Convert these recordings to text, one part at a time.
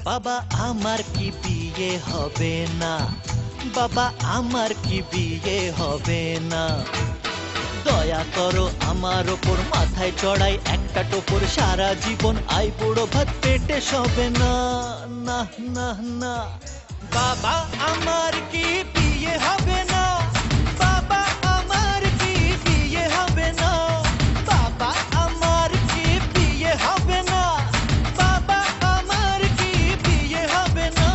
বাবা আমার কি বিয়ে হবে না, বাবা আমার কি বিয়ে হবে না। দয়া করো আমার ওপর, মাথায় চড়াই একটা টোপর, সারা জীবন আই বুড়ো ভাত পেটে সবে না। না না না, বাবা আমার কি বিয়ে হবে না, বাবা আমার কি বিয়ে হবে না, বাবা আমার কি বিয়ে হবে না, বাবা আমার কি বিয়ে হবে না।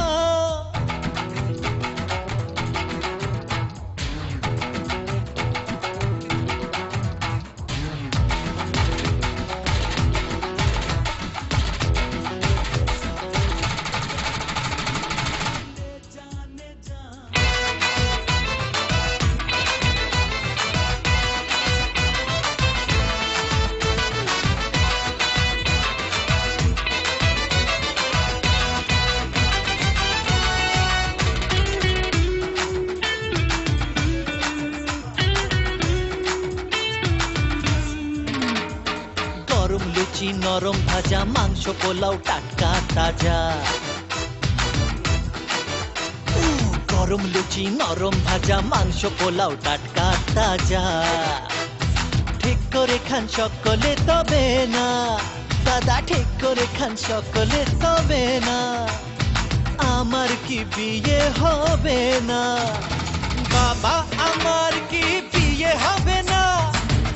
গরম লুচি নরম ভাজা, মাংস পোলাও টাটকা তাজা। গরম লুচি নরম ভাজা, মাংস পোলাও টাটকা তাজা। ঠিক করে খান সকলে তবে না, দাদা ঠিক করে খান সকলে তবে না। আমার কি বিয়ে হবে না, বাবা আমার কি বিয়ে হবে না,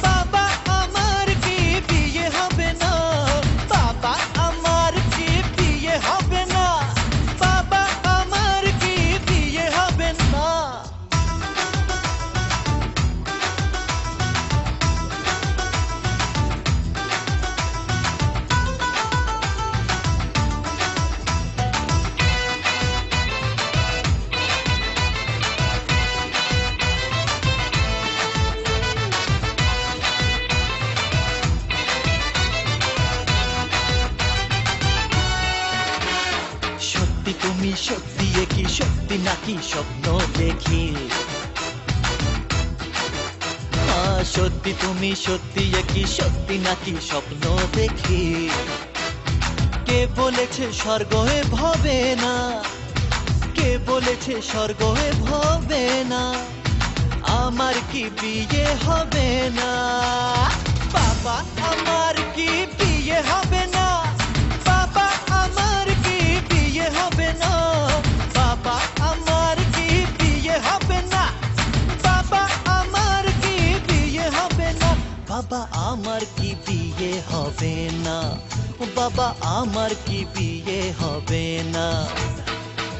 বাবা আমার কি বিয়ে হবে না, বাবা আমার কি বিয়ে হবে না, বাবা আমার কি বিয়ে হবে না। সত্যি তুমি সত্যি, কি সত্যি নাকি স্বপ্ন দেখি। সত্যি তুমি সত্যি, কি সত্যি নাকি স্বপ্ন দেখি। কে বলেছে স্বর্গ এ ভবে না, কে বলেছে স্বর্গ এ ভবে না। আমার কি বিয়ে হবে না, বাবা আমার কি বিয়ে হবে না, বাবা আমার কি বিয়ে হবে না, বাবা আমার কি বিয়ে হবে না, বাবা আমার কি বিয়ে হবে না, বাবা আমার কি বিয়ে হবে না, বাবা আমার কি বিয়ে হবে না।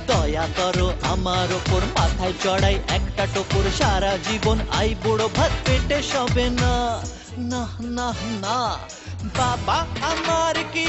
দয়া করো আমার ওপর, মাথায় চড়াই একটা টোপর, সারা জীবন আই বুড়ো ভাত পেটে সবে না। না না না, বাবা আমার কি